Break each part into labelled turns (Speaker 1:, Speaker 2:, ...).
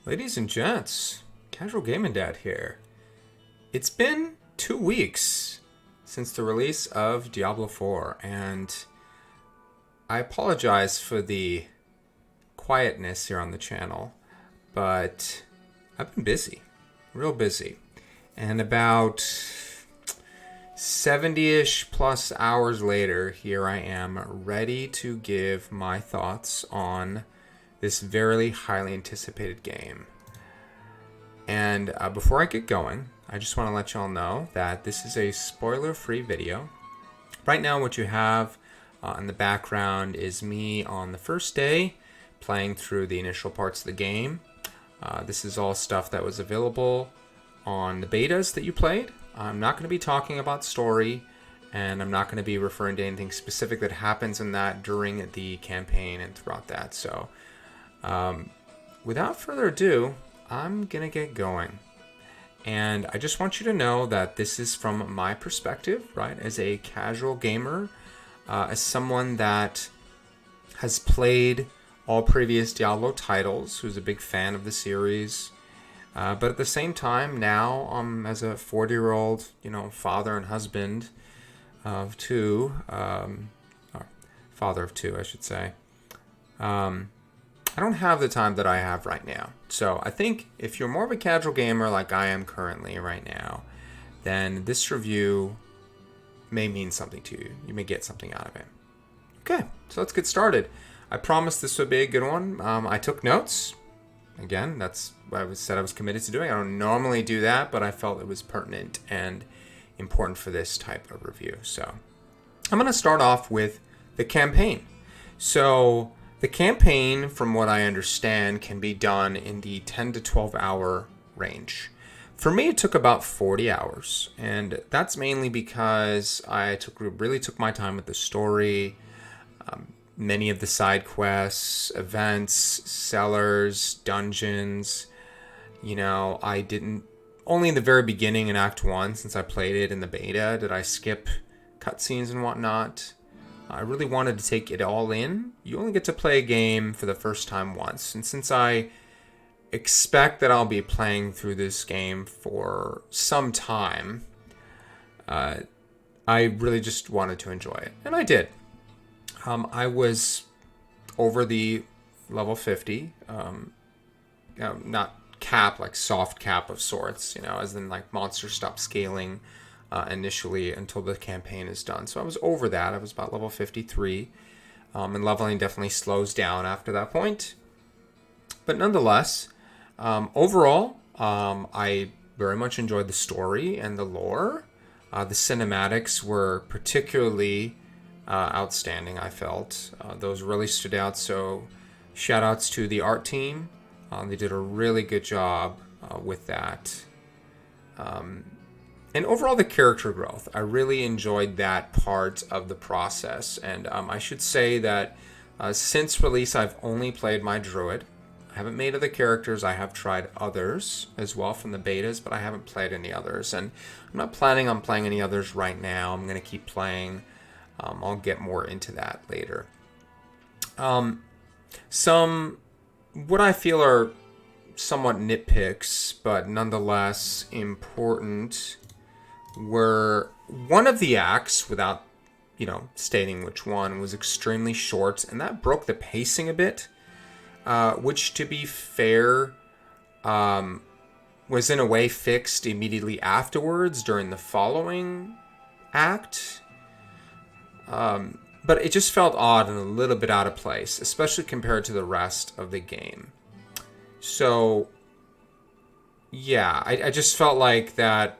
Speaker 1: Ladies and gents, Casual Gaming Dad here. It's been 2 weeks since the release of Diablo 4, and I apologize for the quietness here on the channel, but I've been busy, real busy. And about 70-ish plus hours later, here I am ready to give my thoughts on this very highly anticipated game. And before I get going, I just want to let y'all know that this is a spoiler-free video. Right now what you have in the background is me on the first day playing through the initial parts of the game. This is all stuff that was available on the betas that you played. I'm not going to be talking about story, and I'm not going to be referring to anything specific that happens in that during the campaign and throughout that. So without further ado, I'm gonna get going. And I just want you to know that this is from my perspective, right? As a casual gamer, as someone that has played all previous Diablo titles, who's a big fan of the series. But at the same time, now as a 40-year-old, father and husband of two, or father of two, I should say. I don't have the time that I have right now. So I think if you're more of a casual gamer like I am currently right now, then this review may mean something to you. You may get something out of it. Okay, so let's get started. I promised this would be a good one. I took notes. Again, that's what I said I was committed to doing. I don't normally do that, but I felt it was pertinent and important for this type of review. So I'm going to start off with the campaign. So the campaign, from what I understand, can be done in the 10 to 12 hour range. For me, it took about 40 hours, and that's mainly because I really took my time with the story, many of the side quests, events, sellers, dungeons. I didn't, only in the very beginning in Act 1, since I played it in the beta, did I skip cutscenes and whatnot. I really wanted to take it all in. You only get to play a game for the first time once. And since I expect that I'll be playing through this game for some time, I really just wanted to enjoy it. And I did. I was over the level 50. Not cap, like soft cap of sorts, as in like monsters stop scaling initially until the campaign is done. So I was over that. I was about level 53. And leveling definitely slows down after that point. But nonetheless, overall, I very much enjoyed the story and the lore. The cinematics were particularly outstanding, I felt. Those really stood out. So shout outs to the art team. They did a really good job with that. And overall, the character growth, I really enjoyed that part of the process. And I should say that since release, I've only played my druid. I haven't made other characters. I have tried others as well from the betas, but I haven't played any others. And I'm not planning on playing any others right now. I'm going to keep playing. I'll get more into that later. Some, what I feel are somewhat nitpicks, but nonetheless important, were one of the acts, without stating which one, was extremely short, and that broke the pacing a bit, which, to be fair, was in a way fixed immediately afterwards during the following act, but it just felt odd and a little bit out of place, especially compared to the rest of the game. So yeah, I just felt like that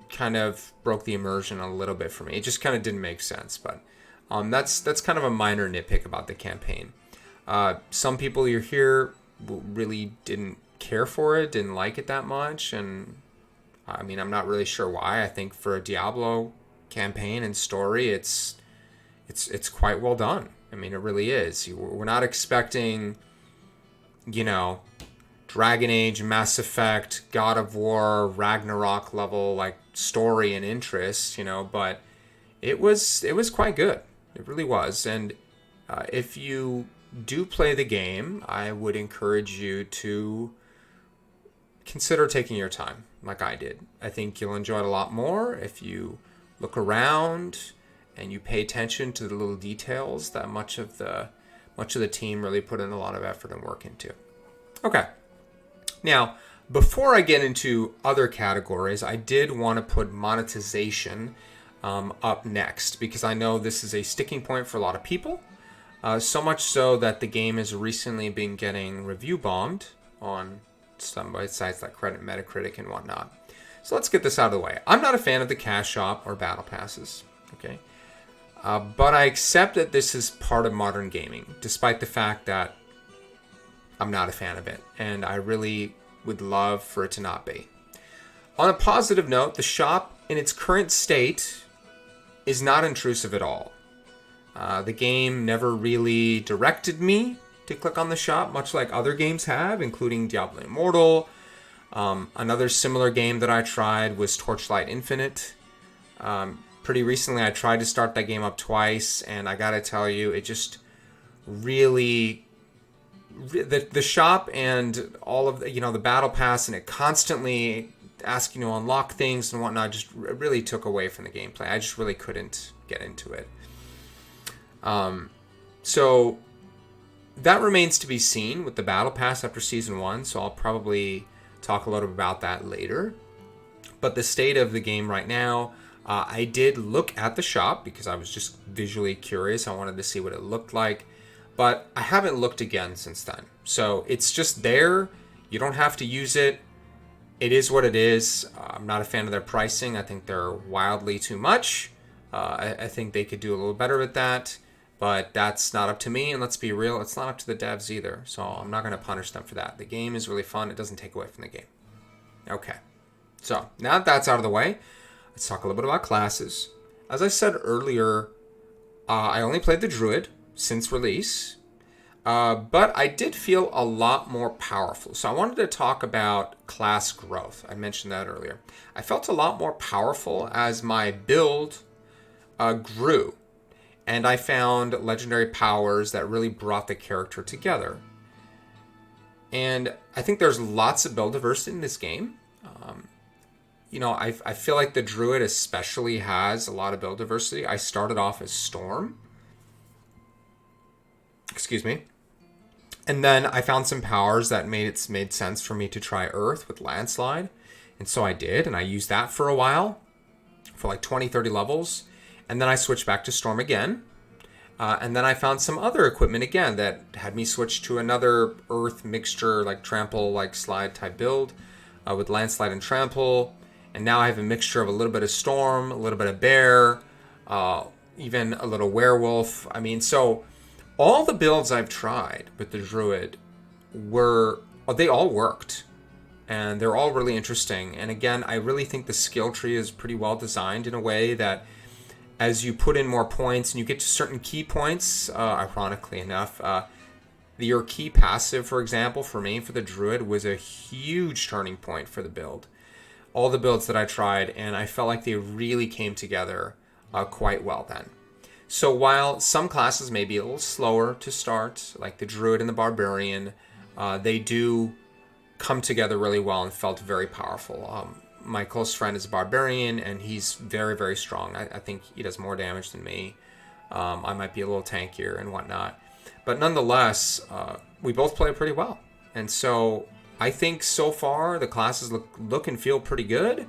Speaker 1: kind of broke the immersion a little bit for me. It just kind of didn't make sense, but that's kind of a minor nitpick about the campaign. Some people you hear really didn't care for it, didn't like it that much, and I mean, I'm not really sure why. I think for a Diablo campaign and story, it's quite well done. I mean, it really is. We're not expecting, Dragon Age, Mass Effect, God of War, Ragnarok level like story and interest, but it was quite good. It really was. And if you do play the game, I would encourage you to consider taking your time like I did. I think you'll enjoy it a lot more if you look around and you pay attention to the little details that much of the team really put in a lot of effort and work into. Okay. Now, before I get into other categories, I did want to put monetization up next because I know this is a sticking point for a lot of people. So much so that the game has recently been getting review bombed on some sites like Metacritic and whatnot. So let's get this out of the way. I'm not a fan of the cash shop or battle passes, okay? But I accept that this is part of modern gaming, despite the fact that I'm not a fan of it, and I really would love for it to not be. On a positive note, the shop in its current state is not intrusive at all. The game never really directed me to click on the shop, much like other games have, including Diablo Immortal. Another similar game that I tried was Torchlight Infinite. Pretty recently, I tried to start that game up twice, and I gotta tell you, it just really... The shop and all of the battle pass and it constantly asking you to unlock things and whatnot just really took away from the gameplay. I just really couldn't get into it. So that remains to be seen with the battle pass after season 1. So I'll probably talk a little bit about that later. But the state of the game right now, I did look at the shop because I was just visually curious. I wanted to see what it looked like. But I haven't looked again since then. So it's just there. You don't have to use it. It is what it is. I'm not a fan of their pricing. I think they're wildly too much. I think they could do a little better with that. But that's not up to me. And let's be real, it's not up to the devs either. So I'm not going to punish them for that. The game is really fun. It doesn't take away from the game. Okay. So now that that's out of the way, let's talk a little bit about classes. As I said earlier, I only played the Druid since release, but I did feel a lot more powerful. So I wanted to talk about class growth. I mentioned that earlier. I felt a lot more powerful as my build grew, and I found legendary powers that really brought the character together. And I think there's lots of build diversity in this game. I feel like the Druid especially has a lot of build diversity. I started off as Storm. Excuse me. And then I found some powers that made sense for me to try Earth with Landslide. And so I did, and I used that for a while, for like 20, 30 levels. And then I switched back to Storm again. And then I found some other equipment again that had me switch to another Earth mixture, like Trample, like Slide type build with Landslide and Trample. And now I have a mixture of a little bit of Storm, a little bit of Bear, even a little Werewolf. I mean, so all the builds I've tried with the Druid they all worked. And they're all really interesting. And again, I really think the skill tree is pretty well designed in a way that as you put in more points and you get to certain key points, ironically enough, your key passive, for example, for me, for the Druid, was a huge turning point for the build. All the builds that I tried, and I felt like they really came together quite well then. So while some classes may be a little slower to start, like the Druid and the Barbarian, they do come together really well and felt very powerful. My close friend is a Barbarian, and he's very, very strong. I think he does more damage than me. I might be a little tankier and whatnot. But nonetheless, we both play pretty well. And so I think so far the classes look and feel pretty good.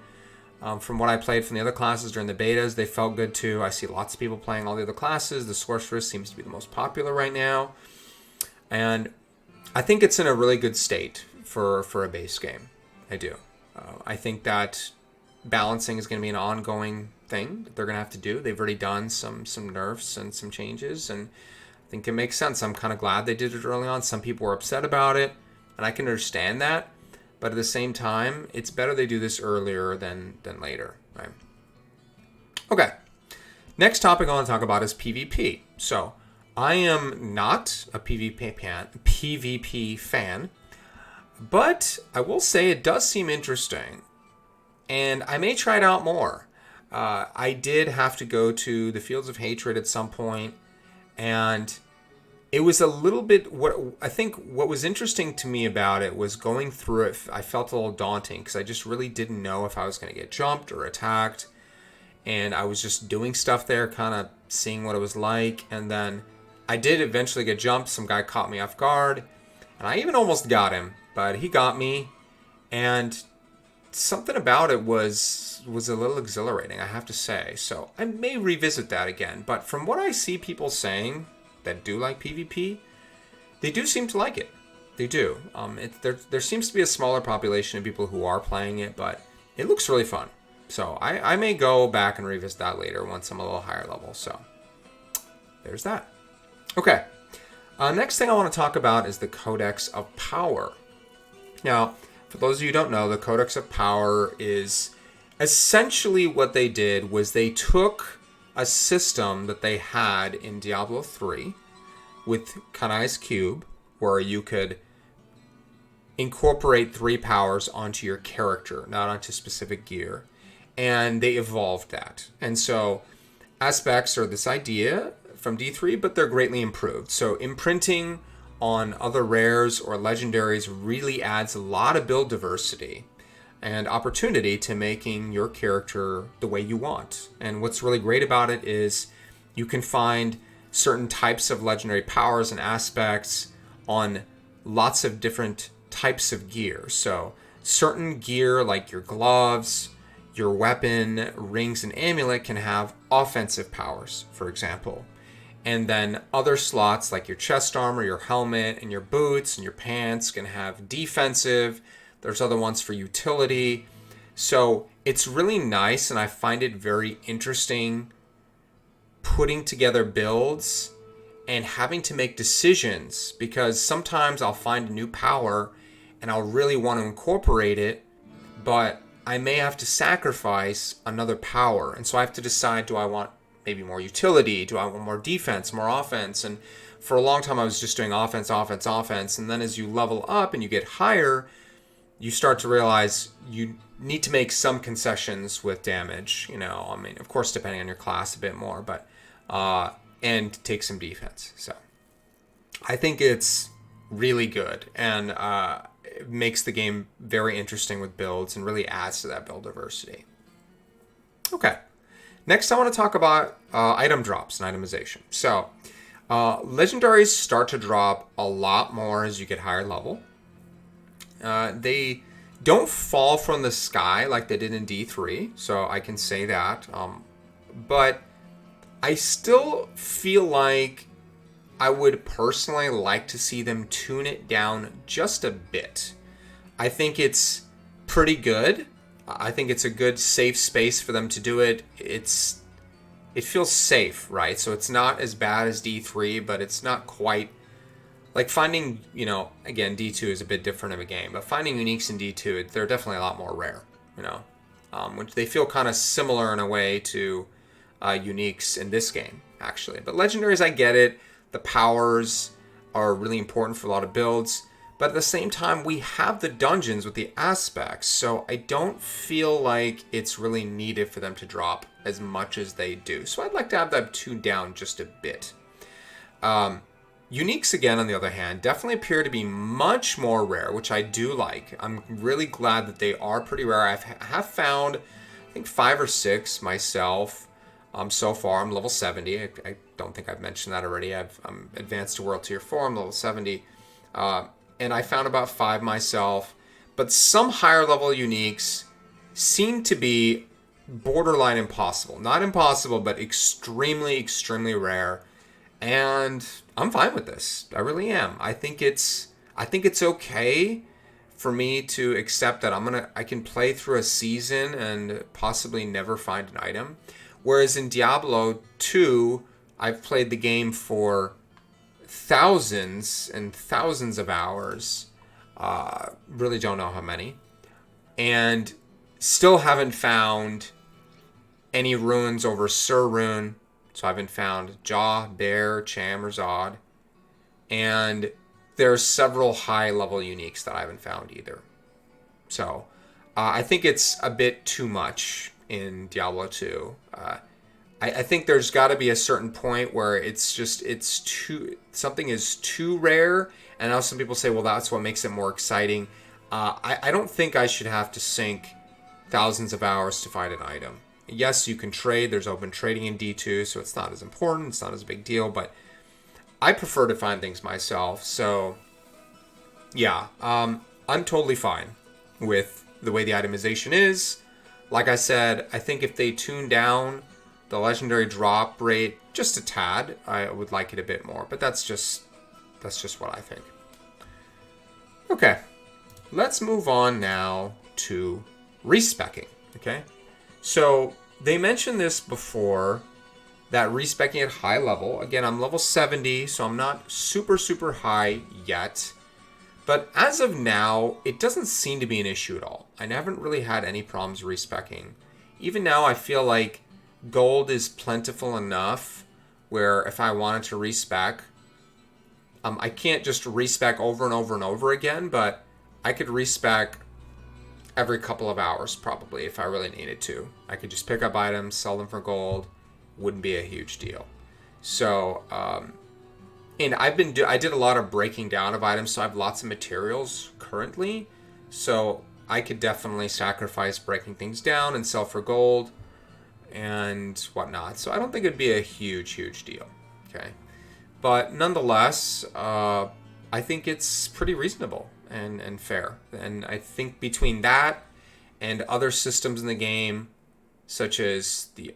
Speaker 1: From what I played from the other classes during the betas, they felt good too. I see lots of people playing all the other classes. The Sorceress seems to be the most popular right now. And I think it's in a really good state for a base game. I do. I think that balancing is going to be an ongoing thing that they're going to have to do. They've already done some nerfs and some changes, and I think it makes sense. I'm kind of glad they did it early on. Some people were upset about it, and I can understand that. But at the same time, it's better they do this earlier than later, right? Okay. Next topic I want to talk about is PvP. So I am not a PvP fan, but I will say it does seem interesting, and I may try it out more. I did have to go to the Fields of Hatred at some point, and it was a little bit, what was interesting to me about it was going through it. I felt a little daunting because I just really didn't know if I was going to get jumped or attacked. And I was just doing stuff there, kind of seeing what it was like. And then I did eventually get jumped. Some guy caught me off guard. And I even almost got him, but he got me. And something about it was a little exhilarating, I have to say. So I may revisit that again. But from what I see people saying that do like PvP, they do seem to like it. They do. There seems to be a smaller population of people who are playing it, but it looks really fun. So I may go back and revisit that later once I'm a little higher level. So there's that. Okay. Next thing I want to talk about is the Codex of Power. Now, for those of you who don't know, the Codex of Power is essentially what they did was they took a system that they had in Diablo 3 with Kanai's Cube, where you could incorporate 3 powers onto your character, not onto specific gear. And they evolved that. And so aspects are this idea from D3, but they're greatly improved. So imprinting on other rares or legendaries really adds a lot of build diversity and opportunity to making your character the way you want. And what's really great about it is you can find certain types of legendary powers and aspects on lots of different types of gear. So certain gear like your gloves, your weapon, rings, and amulet can have offensive powers, for example. And then other slots like your chest armor, your helmet, and your boots and your pants can have defensive. There's other ones for utility. So it's really nice, and I find it very interesting putting together builds and having to make decisions, because sometimes I'll find a new power and I'll really want to incorporate it, but I may have to sacrifice another power. And so I have to decide, do I want maybe more utility? Do I want more defense, more offense? And for a long time, I was just doing offense. And then as you level up and you get higher, you start to realize you need to make some concessions with damage. I mean, of course, depending on your class a bit more, but and take some defense. So I think it's really good. And it makes the game very interesting with builds and really adds to that build diversity. Okay. Next, I want to talk about item drops and itemization. So, legendaries start to drop a lot more as you get higher level. They don't fall from the sky like they did in D3, so I can say that. But I still feel like I would personally like to see them tune it down just a bit. I think it's pretty good. I think it's a good, safe space for them to do it. It feels safe, right? So it's not as bad as D3, but it's not quite like finding, again, D2 is a bit different of a game, but finding uniques in D2, they're definitely a lot more rare, which they feel kind of similar in a way to uniques in this game, actually. But legendaries, I get it. The powers are really important for a lot of builds. But at the same time, we have the dungeons with the aspects, so I don't feel like it's really needed for them to drop as much as they do. So I'd like to have that tuned down just a bit. Uniques, again, on the other hand, definitely appear to be much more rare, which I do like. I'm really glad that they are pretty rare. I have found, I think, 5 or 6 myself. So far, I'm level 70. I don't think I've mentioned that already. I'm advanced to World Tier 4. I'm level 70. And I found about 5 myself. But some higher level uniques seem to be borderline impossible. Not impossible, but extremely, extremely rare. And I'm fine with this. I really am. I think it's okay for me to accept that I can play through a season and possibly never find an item. Whereas in Diablo 2, I've played the game for thousands and thousands of hours. Really don't know how many. And still haven't found any runes over Sur Rune. So I haven't found Jaw, Bear, Cham, or Zod. And there's several high-level uniques that I haven't found either. So I think it's a bit too much in Diablo 2. I think there's got to be a certain point where something is too rare, and now some people say, well, that's what makes it more exciting. I don't think I should have to sink thousands of hours to find an item. Yes, you can trade. There's open trading in D2, so it's not as important. It's not as a big deal, but I prefer to find things myself. So, yeah, I'm totally fine with the way the itemization is. Like I said, I think if they tune down the legendary drop rate just a tad, I would like it a bit more. But that's just what I think. Okay, let's move on now to respecking. Okay, so they mentioned this before, that respecking at high level. Again, I'm level 70, so I'm not super high yet. But as of now, it doesn't seem to be an issue at all. I haven't really had any problems respecking. Even now, I feel like gold is plentiful enough where if I wanted to respec, I can't just respec over and over and over again, but I could respec every couple of hours probably if I really needed to. I could just pick up items, sell them for gold. Wouldn't be a huge deal. So, and I did a lot of breaking down of items, so I have lots of materials currently. So I could definitely sacrifice breaking things down and sell for gold and whatnot. So I don't think it'd be a huge deal. Okay. But nonetheless, I think it's pretty reasonable and fair. And I think between that and other systems in the game, such as the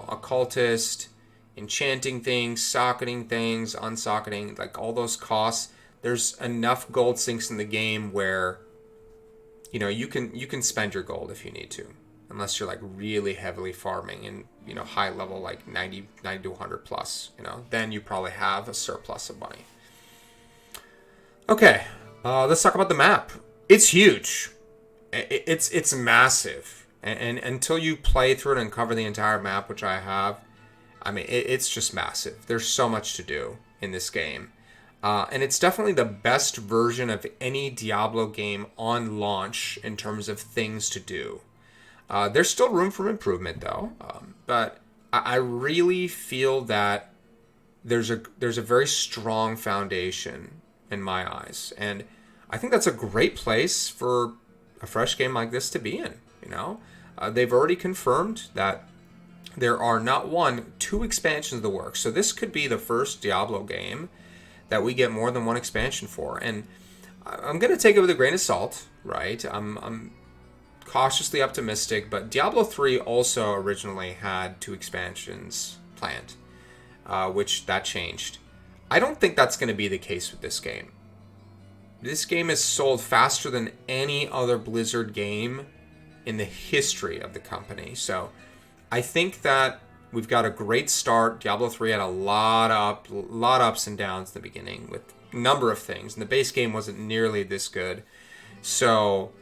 Speaker 1: occultist, enchanting things, socketing things, unsocketing, like all those costs, there's enough gold sinks in the game where you can spend your gold if you need to, unless you're like really heavily farming and high level, like 90 to 100 plus, then you probably have a surplus of money. Okay, let's talk about the map. It's huge. It's massive. And until you play through it and cover the entire map, which I have, I mean, it's just massive. There's so much to do in this game. And it's definitely the best version of any Diablo game on launch in terms of things to do. There's still room for improvement, though. But I really feel that there's a very strong foundation in my eyes. And I think that's a great place for a fresh game like this to be in, They've already confirmed that there are not 2 expansions of the works. So this could be the first Diablo game that we get more than 1 expansion for. And I'm going to take it with a grain of salt, right? I'm cautiously optimistic, but Diablo 3 also originally had 2 expansions planned, which that changed. I don't think that's going to be the case with this game. This game is sold faster than any other Blizzard game in the history of the company. So I think that we've got a great start. Diablo 3 had a lot ups and downs in the beginning with a number of things, and the base game wasn't nearly this good. So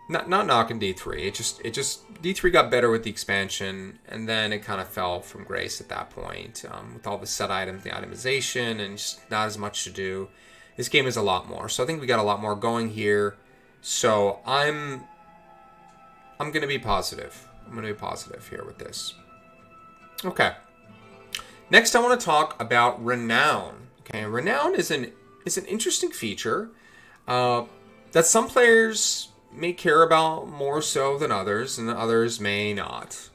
Speaker 1: not knocking D3. It just D3 got better with the expansion, and then it kind of fell from grace at that point with all the set items, the itemization, and just not as much to do. This game is a lot more. So I think we got a lot more going here. So I'm going to be positive. I'm going to be positive here with this. Okay. Next, I want to talk about Renown. Okay, Renown is an interesting feature that some players may care about more so than others, and others may not.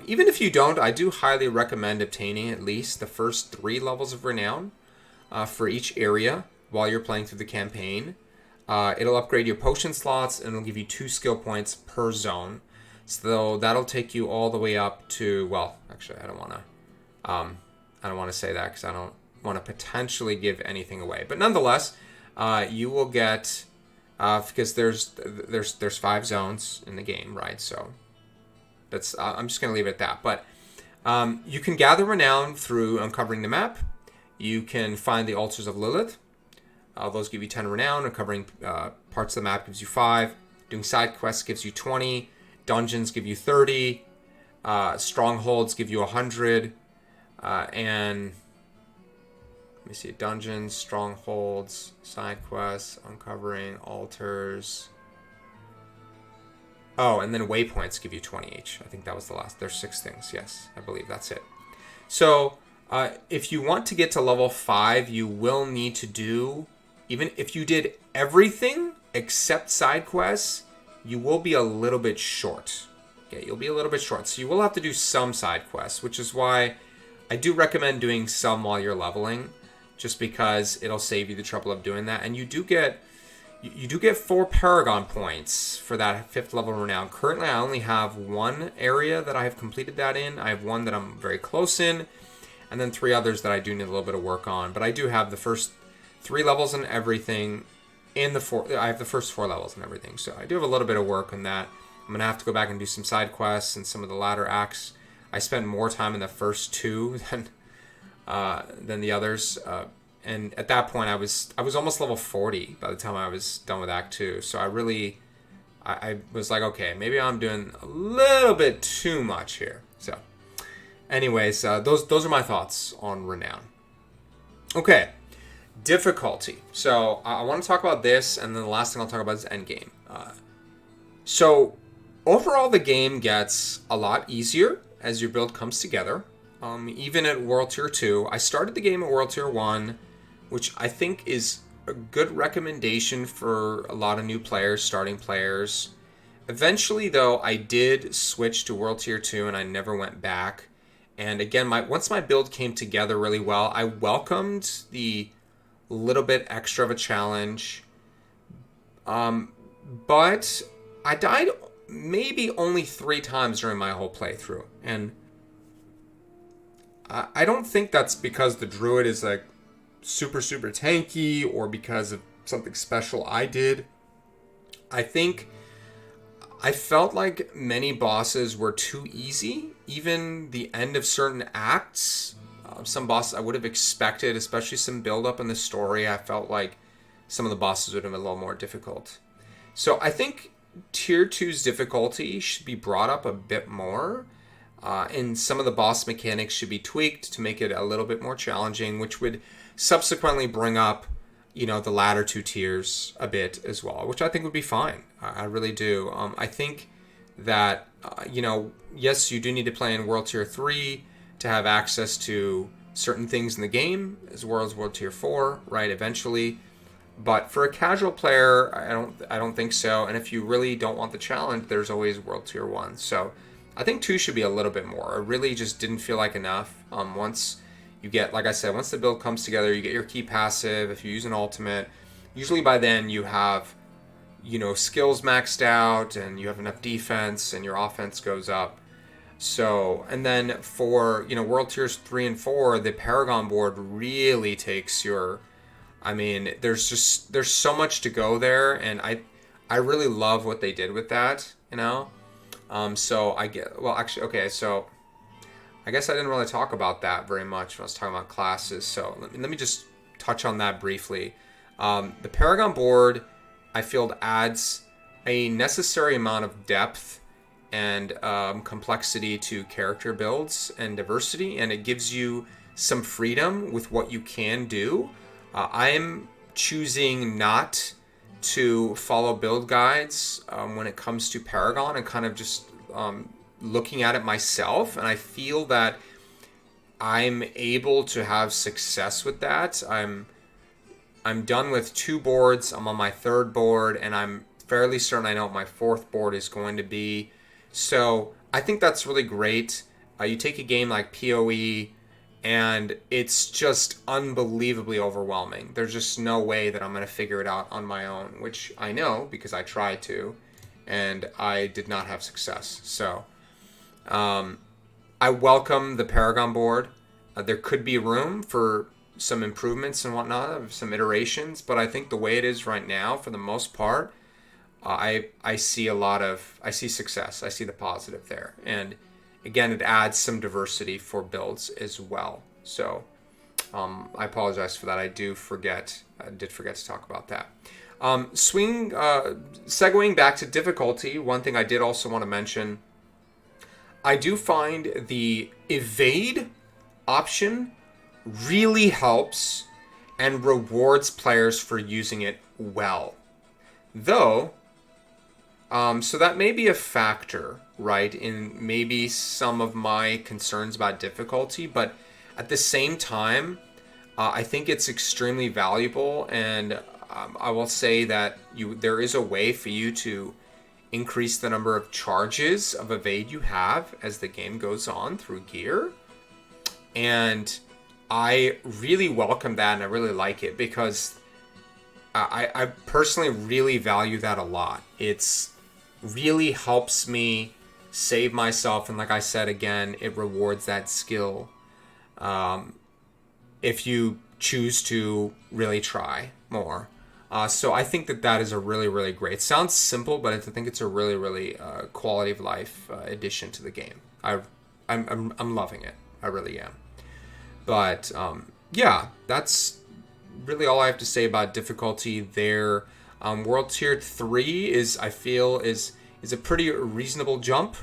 Speaker 1: Even if you don't, I do highly recommend obtaining at least the first 3 levels of Renown for each area while you're playing through the campaign. It'll upgrade your potion slots, and it'll give you 2 skill points per zone. So that'll take you all the way up to, well, actually, I don't want to say that because I don't want to potentially give anything away. But nonetheless, you will get because there's 5 zones in the game, right? So that's I'm just going to leave it at that. But you can gather Renown through uncovering the map. You can find the altars of Lilith. Those give you 10 Renown. Uncovering parts of the map gives you 5. Doing side quests gives you 20. Dungeons give you 30. Strongholds give you 100. And let me see. Dungeons, strongholds, side quests, uncovering altars. Oh, and then waypoints give you 20 each. I think that was the last. There's 6 things. Yes, I believe that's it. So if you want to get to level 5, you will need to do, even if you did everything except side quests, you will be a little bit short. Okay, you'll be a little bit short. So you will have to do some side quests, which is why I do recommend doing some while you're leveling, just because it'll save you the trouble of doing that. And you do get 4 Paragon points for that 5th level Renown. Currently, I only have 1 area that I have completed that in. I have 1 that I'm very close in, and then 3 others that I do need a little bit of work on. But I do have the first 3 levels and everything in the 4. I have the first 4 levels and everything, so I do have a little bit of work on that. I'm gonna have to go back and do some side quests and some of the latter acts. I spent more time in the first 2 than the others. And at that point, I was almost level 40 by the time I was done with Act 2. So I was like, okay, maybe I'm doing a little bit too much here. So anyways, those are my thoughts on Renown. Okay, difficulty. So I want to talk about this, and then the last thing I'll talk about is endgame. So overall, the game gets a lot easier as your build comes together. Even at World Tier 2, I started the game at World Tier 1, which I think is a good recommendation for a lot of new players, starting players. Eventually, though, I did switch to World Tier 2, and I never went back. And again, once my build came together really well, I welcomed the little bit extra of a challenge. But I died maybe only 3 times during my whole playthrough. And I don't think that's because the druid is like super tanky or because of something special I did. I think I felt like many bosses were too easy. Even the end of certain acts, some bosses I would have expected, especially some build up in the story, I felt like some of the bosses would have been a little more difficult. So I think Tier 2's difficulty should be brought up a bit more. And some of the boss mechanics should be tweaked to make it a little bit more challenging, which would subsequently bring up, the latter 2 tiers a bit as well, which I think would be fine. I really do. I think that, yes, you do need to play in World Tier 3 to have access to certain things in the game, as well as World Tier 4, right, eventually. But for a casual player, I don't think so. And if you really don't want the challenge, there's always World Tier 1. So I think 2 should be a little bit more. It really just didn't feel like enough. Once you get, like I said, once the build comes together, you get your key passive. If you use an ultimate, usually by then you have, skills maxed out and you have enough defense and your offense goes up. So, and then for, World Tiers 3 and 4, the Paragon board really takes your, there's so much to go there. And I really love what they did with that, So so I guess I didn't really talk about that very much when I was talking about classes. So let me just touch on that briefly. The Paragon board, I feel, adds a necessary amount of depth and complexity to character builds and diversity, and it gives you some freedom with what you can do. I'm choosing not to follow build guides when it comes to Paragon and kind of just looking at it myself, and I feel that I'm able to have success with that. I'm done with 2 boards. I'm on my 3rd board, and I'm fairly certain I know what my 4th board is going to be. So I think that's really great. You take a game like PoE, and it's just unbelievably overwhelming. There's just no way that I'm going to figure it out on my own, which I know because I tried to, and I did not have success. So I welcome the Paragon board. There could be room for some improvements and whatnot, some iterations, but I think the way it is right now, for the most part, I see success. I see the positive there. And again, it adds some diversity for builds as well. So I apologize for that. I did forget to talk about that. Segueing back to difficulty, one thing I did also want to mention, I do find the evade option really helps and rewards players for using it well. Though, So that may be a factor, right, in maybe some of my concerns about difficulty, but at the same time, I think it's extremely valuable, and I will say that there is a way for you to increase the number of charges of evade you have as the game goes on through gear. And I really welcome that, and I really like it because I personally really value that a lot. It's really helps me save myself, and like I said again, it rewards that skill if you choose to really try more. So I think that is a really, really great. It sounds simple, but I think it's a really, really quality of life addition to the game. I'm loving it. I really am. But yeah, that's really all I have to say about difficulty there. World Tier 3 I feel is a pretty reasonable jump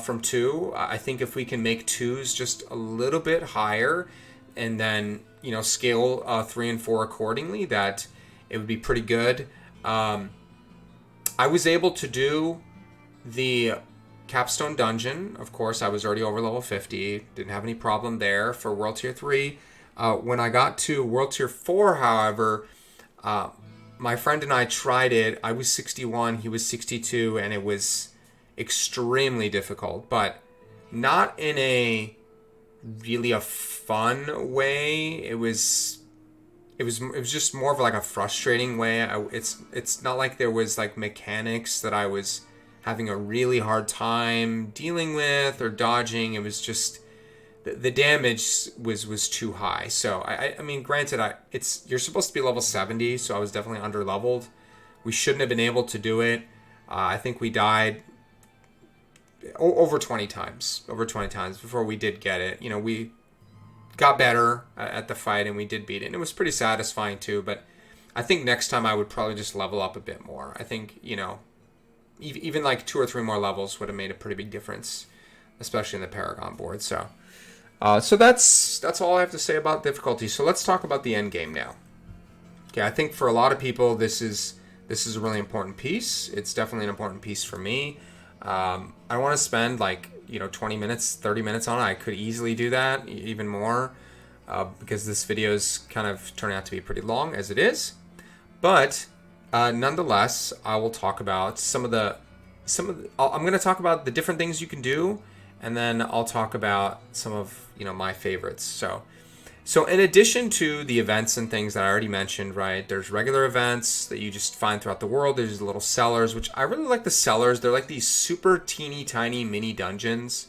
Speaker 1: from 2. I think if we can make 2s just a little bit higher and then, scale 3 and 4 accordingly, that it would be pretty good. I was able to do the Capstone Dungeon. Of course, I was already over level 50. Didn't have any problem there for World Tier 3. When I got to World Tier 4, however, my friend and I tried it. I was 61, he was 62, and it was extremely difficult, but not in a really a fun way. It was just more of like a frustrating way. It's not like there was like mechanics that I was having a really hard time dealing with or dodging. It was just the damage was too high. So I mean, granted, you're supposed to be level 70, so I was definitely under leveled. We shouldn't have been able to do it. I think we died over 20 times before we did get it. We got better at the fight and we did beat it, and it was pretty satisfying too. But I think next time I would probably just level up a bit more. I think even like 2 or 3 more levels would have made a pretty big difference, especially in the Paragon board. So that's all I have to say about difficulty. So let's talk about the end game now. Okay, I think for a lot of people this is a really important piece. It's definitely an important piece for me. I want to spend 20 minutes, 30 minutes on it. I could easily do that, even more, because this video is kind of turning out to be pretty long as it is. But nonetheless, I will talk about I'm going to talk about the different things you can do, and then I'll talk about some of my favorites. So in addition to the events and things that I already mentioned, right, there's regular events that you just find throughout the world. There's the little cellars, which I really like the cellars. They're like these super teeny tiny mini dungeons.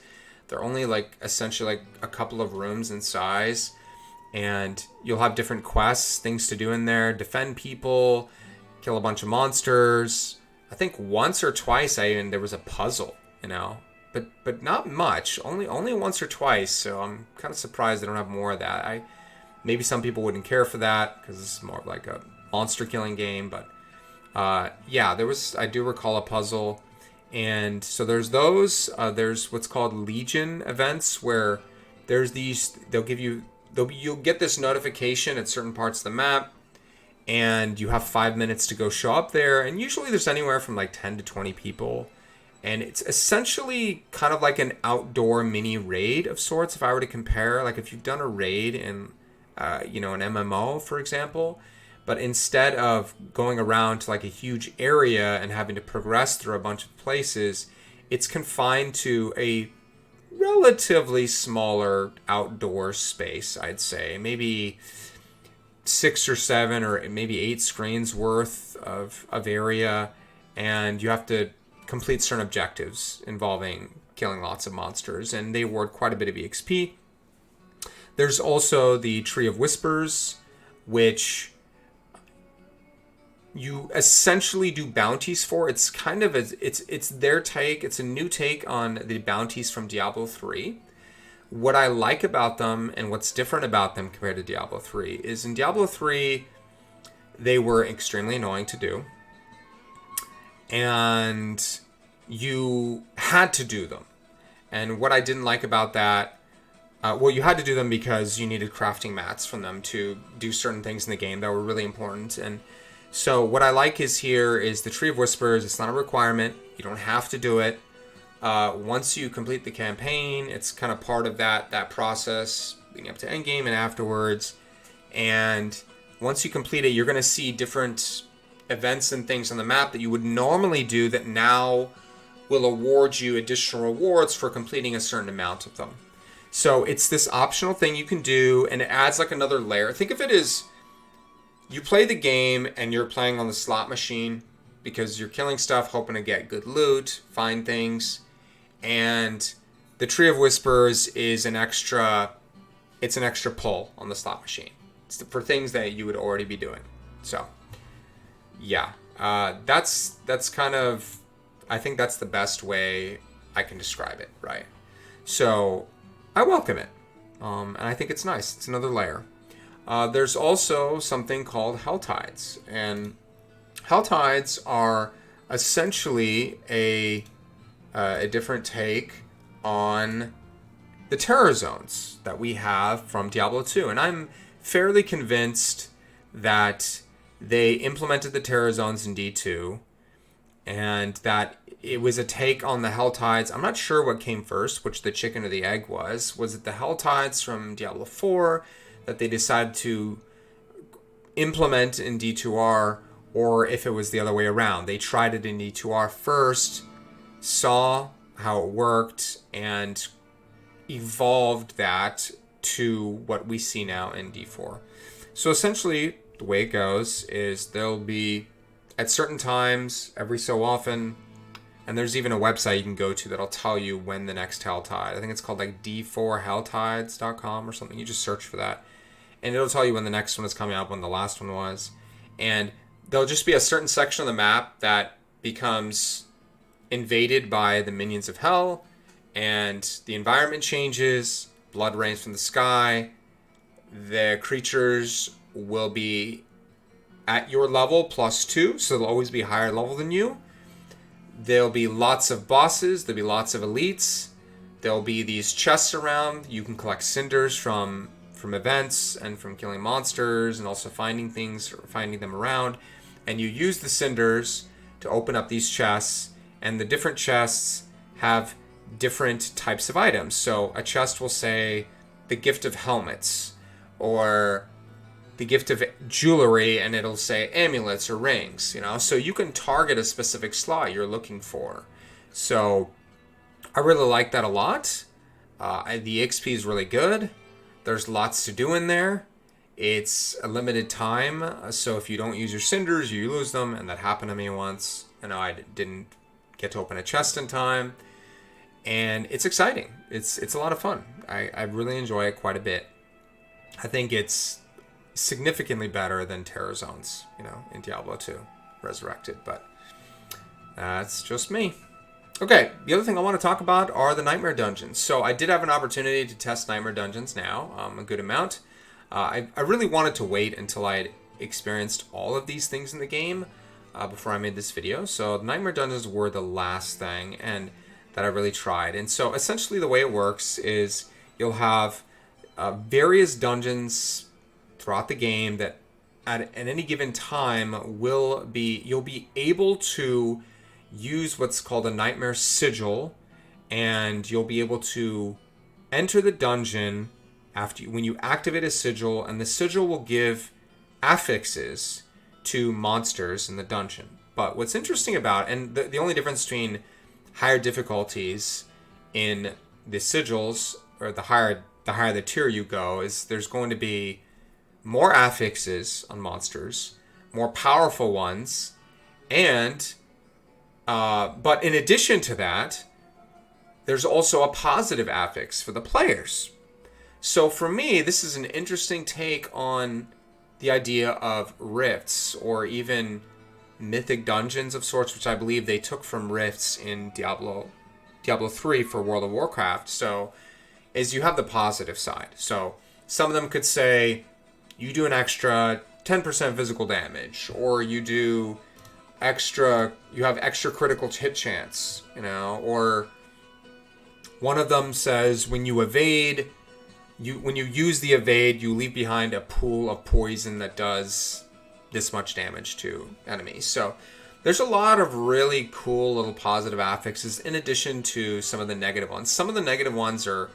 Speaker 1: They're only essentially a couple of rooms in size. And you'll have different quests, things to do in there. Defend people, kill a bunch of monsters. I think once or twice there was a puzzle, But not much, only once or twice, so I'm kind of surprised they don't have more of that. Maybe some people wouldn't care for that because this is more of like a monster killing game, but yeah, I do recall a puzzle, and so there's those. There's what's called Legion events where there's these. You'll get this notification at certain parts of the map, and you have 5 minutes to go show up there, and usually there's anywhere from 10 to 20 people. And it's essentially kind of like an outdoor mini raid of sorts. If I were to compare, if you've done a raid in, an MMO, for example, but instead of going around to a huge area and having to progress through a bunch of places, it's confined to a relatively smaller outdoor space, I'd say. Maybe 6 or 7 or maybe 8 screens worth of area, and you have to complete certain objectives involving killing lots of monsters, and they award quite a bit of EXP. There's also the Tree of Whispers, which you essentially do bounties for. It's kind of it's their take. It's a new take on the bounties from Diablo 3. What I like about them and what's different about them compared to Diablo 3 is in Diablo 3 they were extremely annoying to do. And you had to do them. And what I didn't like about that, you had to do them because you needed crafting mats from them to do certain things in the game that were really important. And So what I like is here is the Tree of Whispers. It's not a requirement. You don't have to do it. Once you complete the campaign, it's kind of part of that process leading up to endgame and afterwards. And once you complete it, you're going to see different events and things on the map that you would normally do that now will award you additional rewards for completing a certain amount of them. So it's this optional thing you can do, and it adds like another layer. Think of it as you play the game and you're playing on the slot machine because you're killing stuff, hoping to get good loot, find things. And the Tree of Whispers is an extra pull on the slot machine. It's for things that you would already be doing. So, yeah, that's kind of, I think that's the best way I can describe it, right? So, I welcome it, and I think it's nice. It's another layer. There's also something called Hell Tides, and Hell Tides are essentially a different take on the terror zones that we have from Diablo 2. And I'm fairly convinced that they implemented the terror zones in D2 and that it was a take on the Hell Tides. I'm not sure what came first, which the chicken or the egg was. Was it the Hell Tides from Diablo 4 that they decided to implement in D2R, or if it was the other way around? They tried it in D2R first, saw how it worked, and evolved that to what we see now in D4. So essentially, the way it goes is there'll be, at certain times, every so often, and there's even a website you can go to that'll tell you when the next Hell Tide, I think it's called like d4helltides.com or something. You just search for that, and it'll tell you when the next one is coming up, when the last one was. And there'll just be a certain section of the map that becomes invaded by the minions of hell, and the environment changes, blood rains from the sky, the creatures will be at your level +2, so they'll always be higher level than you. There'll be lots of bosses, there'll be lots of elites, there'll be these chests around. You can collect cinders from events and from killing monsters, and also finding things, or finding them around. And you use the cinders to open up these chests, and the different chests have different types of items. So a chest will say the gift of helmets, or the gift of jewelry, and it'll say amulets or rings, so you can target a specific slot you're looking for. So I really like that a lot. The XP is really good. There's lots to do in there. It's a limited time, so if you don't use your cinders, you lose them, and that happened to me once. I didn't get to open a chest in time, and it's exciting. It's a lot of fun. I really enjoy it quite a bit. I think it's significantly better than Terror Zones, in Diablo 2 Resurrected, but that's just me. Okay, the other thing I want to talk about are the Nightmare Dungeons. So I did have an opportunity to test Nightmare Dungeons now, a good amount. I really wanted to wait until I had experienced all of these things in the game before I made this video. So the Nightmare Dungeons were the last thing and that I really tried. And so essentially the way it works is you'll have various dungeons throughout the game that at any given time you'll be able to use what's called a Nightmare Sigil, and you'll be able to enter the dungeon when you activate a sigil, and the sigil will give affixes to monsters in the dungeon. But what's interesting about, and the only difference between higher difficulties in the sigils, or the higher the tier you go, is there's going to be more affixes on monsters, more powerful ones, and but in addition to that, there's also a positive affix for the players. So for me, this is an interesting take on the idea of rifts, or even mythic dungeons of sorts, which I believe they took from rifts in Diablo 3 for World of Warcraft. So is you have the positive side. So some of them could say you do an extra 10% physical damage, or you have extra critical hit chance, or one of them says when you evade, when you use the evade, you leave behind a pool of poison that does this much damage to enemies. So there's a lot of really cool little positive affixes in addition to some of the negative ones. Some of the negative ones are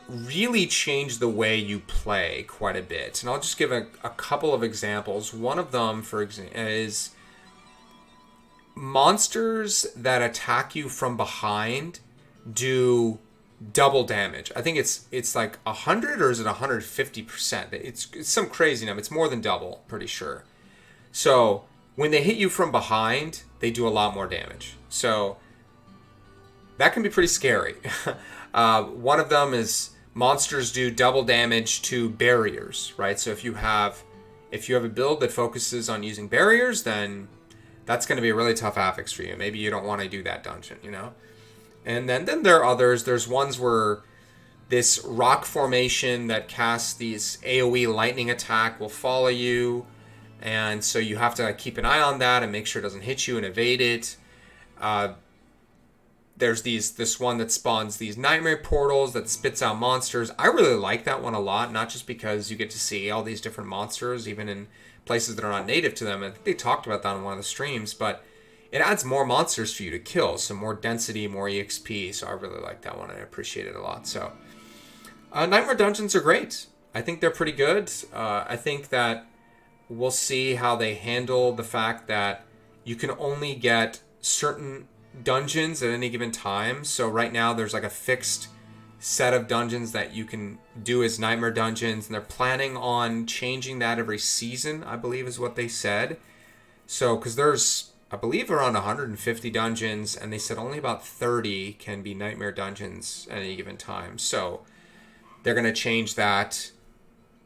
Speaker 1: really change the way you play quite a bit. And I'll just give a couple of examples. One of them, for example, is monsters that attack you from behind do double damage. I think it's like 100 or is it 150%? It's some crazy number. It's more than double, pretty sure. So when they hit you from behind, they do a lot more damage. So that can be pretty scary. One of them is monsters do double damage to barriers, right? So if you have a build that focuses on using barriers, then that's going to be a really tough affix for you. Maybe you don't want to do that dungeon, you know? And then there are others. There's ones where this rock formation that casts these AoE lightning attack will follow you. And so you have to keep an eye on that and make sure it doesn't hit you and evade it. There's this one that spawns these nightmare portals that spits out monsters. I really like that one a lot, not just because you get to see all these different monsters, even in places that are not native to them. I think they talked about that on one of the streams, but it adds more monsters for you to kill, so more density, more EXP. So I really like that one and I appreciate it a lot. So Nightmare Dungeons are great. I think they're pretty good. I think that we'll see how they handle the fact that you can only get certain dungeons at any given time. So right now there's like a fixed set of dungeons that you can do as Nightmare Dungeons, and they're planning on changing that every season, I believe is what they said. So because there's, I believe, around 150 dungeons, and they said only about 30 can be Nightmare Dungeons at any given time. So they're going to change that,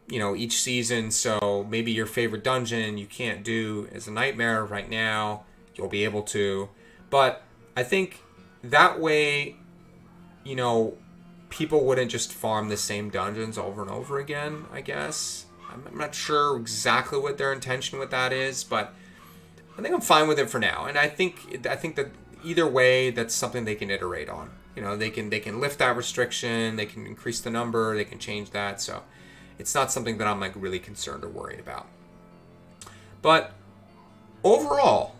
Speaker 1: you know, each season. So maybe your favorite dungeon you can't do as a Nightmare right now, you'll be able to. But I think that way, you know, people wouldn't just farm the same dungeons over and over again, I guess. I'm not sure exactly what their intention with that is, but I think I'm fine with it for now. And I think that either way, that's something they can iterate on. You know, they can lift that restriction, they can increase the number, they can change that. So it's not something that I'm like really concerned or worried about. But overall,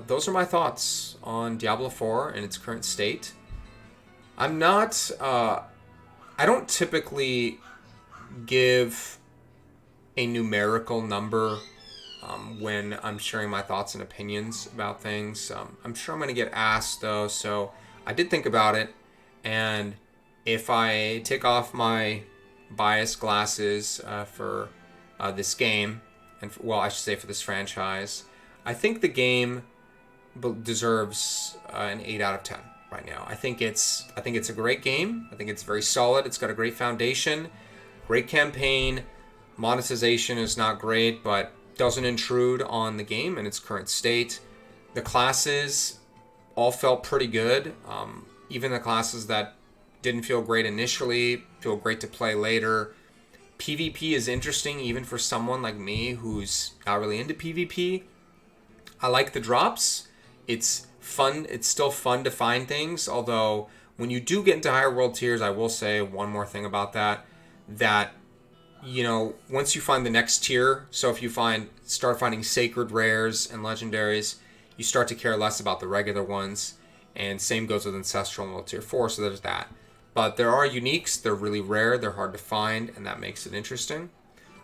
Speaker 1: those are my thoughts on Diablo 4 in its current state. I'm not, I don't typically give a numerical number when I'm sharing my thoughts and opinions about things. I'm sure I'm going to get asked though, so I did think about it. And if I take off my bias glasses for this game, and well, I should say for this franchise, I think the game deserves an 8 out of 10 right now. I think it's a great game. I think it's very solid. It's got a great foundation, great campaign. Monetization is not great, but doesn't intrude on the game in its current state. The classes all felt pretty good. Even the classes that didn't feel great initially feel great to play later. PvP is interesting even for someone like me who's not really into PvP. I like the drops. It's fun. It's still fun to find things, although when you do get into higher world tiers, I will say one more thing about that, you know, once you find the next tier, so if you start finding sacred rares and legendaries, you start to care less about the regular ones, and same goes with Ancestral and World Tier 4, so there's that. But there are uniques, they're really rare, they're hard to find, and that makes it interesting.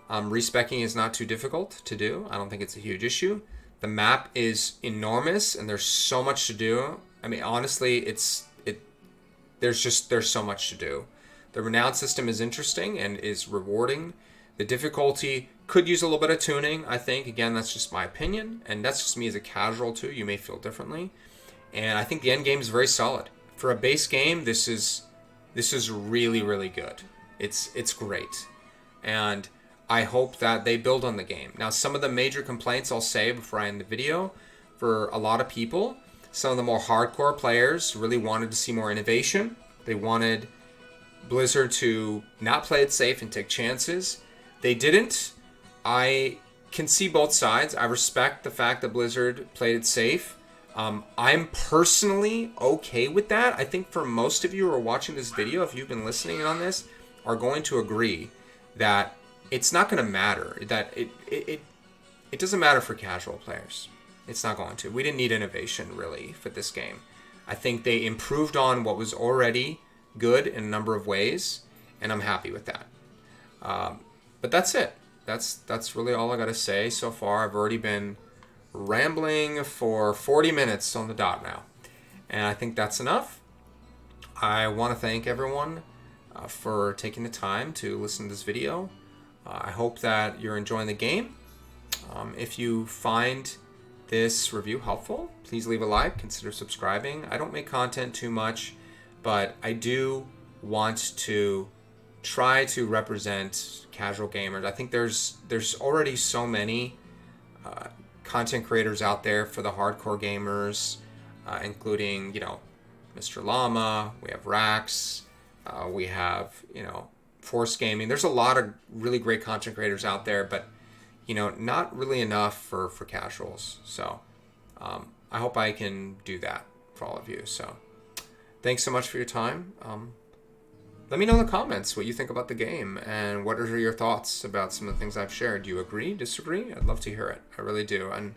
Speaker 1: Respecking is not too difficult to do. I don't think it's a huge issue. The map is enormous, and there's so much to do. I mean, honestly, there's so much to do. The Renown system is interesting and is rewarding. The difficulty could use a little bit of tuning, I think. Again, that's just my opinion, and that's just me as a casual too. You may feel differently. And I think the end game is very solid. For a base game, this is really, really good. It's great. And I hope that they build on the game. Now, some of the major complaints I'll say before I end the video, for a lot of people, some of the more hardcore players really wanted to see more innovation. They wanted Blizzard to not play it safe and take chances. They didn't. I can see both sides. I respect the fact that Blizzard played it safe. I'm personally okay with that. I think for most of you who are watching this video, if you've been listening on this, are going to agree that it's not going to matter. That it it doesn't matter for casual players. It's not going to. We didn't need innovation, really, for this game. I think they improved on what was already good in a number of ways, and I'm happy with that. But that's it. That's really all I got to say so far. I've already been rambling for 40 minutes on the dot now, and I think that's enough. I want to thank everyone for taking the time to listen to this video. I hope that you're enjoying the game. If you find this review helpful, please leave a like, consider subscribing. I don't make content too much, but I do want to try to represent casual gamers. I think there's already so many content creators out there for the hardcore gamers, including, Mr. Llama, we have Rax, we have, Force Gaming. There's a lot of really great content creators out there, but not really enough for casuals. So I hope I can do that for all of you. So thanks so much for your time. Let me know in the comments what you think about the game and what are your thoughts about some of the things I've shared. Do you agree, disagree? I'd love to hear it. I really do. And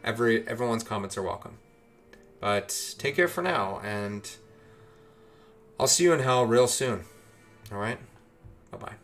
Speaker 1: everyone's comments are welcome. But take care for now, and I'll see you in hell real soon. All right? Bye-bye.